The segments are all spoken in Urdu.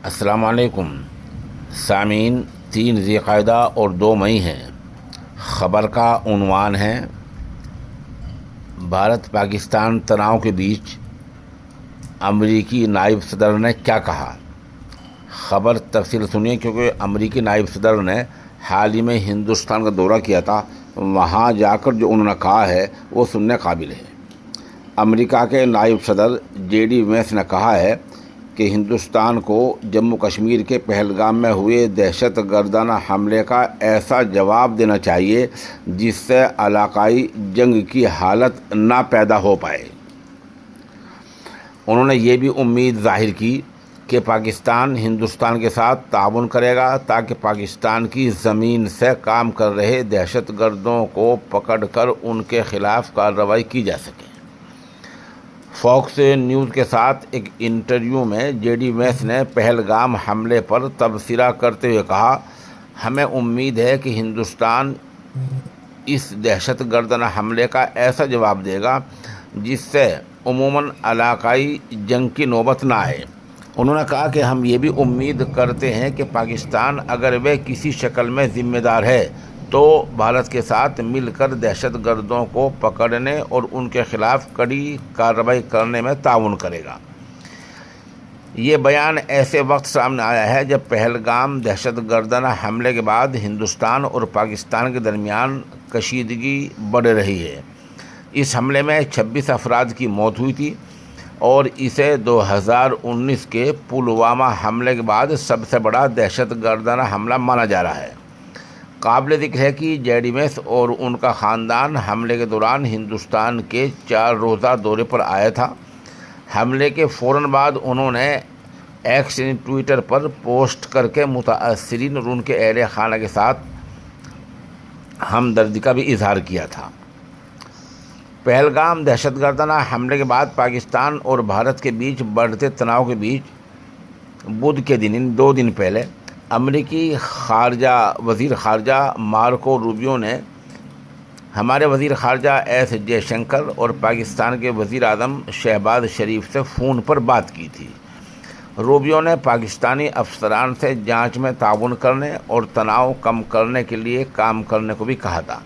السلام علیکم سامعین، 3 ذی القعدہ اور 2 مئی ہے۔ خبر کا عنوان ہے بھارت پاکستان تناؤ کے بیچ امریکی نائب صدر نے کیا کہا۔ خبر تفصیل سنیے، کیونکہ امریکی نائب صدر نے حال ہی میں ہندوستان کا دورہ کیا تھا۔ وہاں جا کر جو انہوں نے کہا ہے وہ سننے قابل ہے۔ امریکہ کے نائب صدر JD وینس نے کہا ہے کہ ہندوستان کو جموں کشمیر کے پہلگام میں ہوئے دہشت گردانہ حملے کا ایسا جواب دینا چاہیے جس سے علاقائی جنگ کی حالت نہ پیدا ہو پائے۔ انہوں نے یہ بھی امید ظاہر کی کہ پاکستان ہندوستان کے ساتھ تعاون کرے گا تاکہ پاکستان کی زمین سے کام کر رہے دہشت گردوں کو پکڑ کر ان کے خلاف کارروائی کی جا سکے۔ فاکس نیوز کے ساتھ ایک انٹرویو میں JD وینس نے پہلگام حملے پر تبصرہ کرتے ہوئے کہا، ہمیں امید ہے کہ ہندوستان اس دہشت گردانہ حملے کا ایسا جواب دے گا جس سے عموماً علاقائی جنگ کی نوبت نہ آئے۔ انہوں نے کہا کہ ہم یہ بھی امید کرتے ہیں کہ پاکستان اگر وہ کسی شکل میں ذمہ دار ہے تو بھارت کے ساتھ مل کر دہشت گردوں کو پکڑنے اور ان کے خلاف کڑی کارروائی کرنے میں تعاون کرے گا۔ یہ بیان ایسے وقت سامنے آیا ہے جب پہلگام دہشت گردانہ حملے کے بعد ہندوستان اور پاکستان کے درمیان کشیدگی بڑھ رہی ہے۔ اس حملے میں 26 افراد کی موت ہوئی تھی اور اسے 2019 کے پلوامہ حملے کے بعد سب سے بڑا دہشت گردانہ حملہ مانا جا رہا ہے۔ قابل ذکر ہے کہ JD وینس اور ان کا خاندان حملے کے دوران ہندوستان کے 4 روزہ دورے پر آیا تھا۔ حملے کے فوراً بعد انہوں نے ایکس ٹویٹر پر پوسٹ کر کے متاثرین اور ان کے اہل خانہ کے ساتھ ہمدردی کا بھی اظہار کیا تھا۔ پہلگام دہشت گردانہ حملے کے بعد پاکستان اور بھارت کے بیچ بڑھتے تناؤ کے بیچ بدھ کے دن 2 دن پہلے امریکی وزیر خارجہ مارکو روبیو نے ہمارے وزیر خارجہ ایس جے شنکر اور پاکستان کے وزیر اعظم شہباز شریف سے فون پر بات کی تھی۔ روبیو نے پاکستانی افسران سے جانچ میں تعاون کرنے اور تناؤ کم کرنے کے لیے کام کرنے کو بھی کہا تھا۔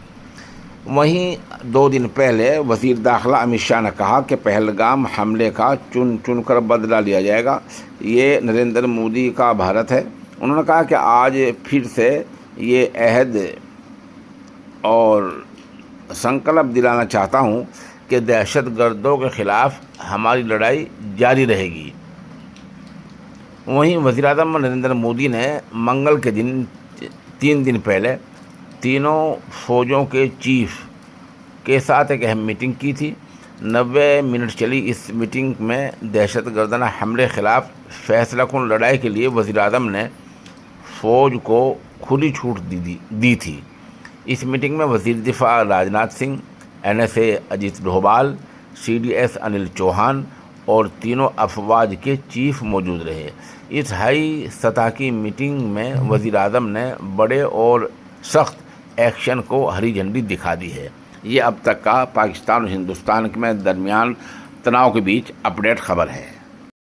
وہیں 2 دن پہلے وزیر داخلہ امت شاہ نے کہا کہ پہلگام حملے کا چن کر بدلہ لیا جائے گا۔ یہ نریندر مودی کا بھارت ہے۔ انہوں نے کہا کہ آج پھر سے یہ عہد اور سنکلپ دلانا چاہتا ہوں کہ دہشت گردوں کے خلاف ہماری لڑائی جاری رہے گی۔ وہیں وزیر اعظم نریندر مودی نے منگل کے دن 3 دن پہلے تینوں فوجوں کے چیف کے ساتھ ایک اہم میٹنگ کی تھی۔ 90 منٹ چلی اس میٹنگ میں دہشت گردانہ حملے خلاف فیصلہ کن لڑائی کے لیے وزیر اعظم نے فوج کو کھلی چھوٹ دی تھی۔ اس میٹنگ میں وزیر دفاع راجناتھ سنگھ، NSA اجیت ڈوبھال، CDS انل چوہان اور تینوں افواج کے چیف موجود رہے۔ اس ہائی سطح کی میٹنگ میں وزیر اعظم نے بڑے اور سخت ایکشن کو ہری جھنڈی دکھا دی ہے۔ یہ اب تک کا پاکستان اور ہندوستان میں درمیان تناؤ کے بیچ اپڈیٹ خبر ہے۔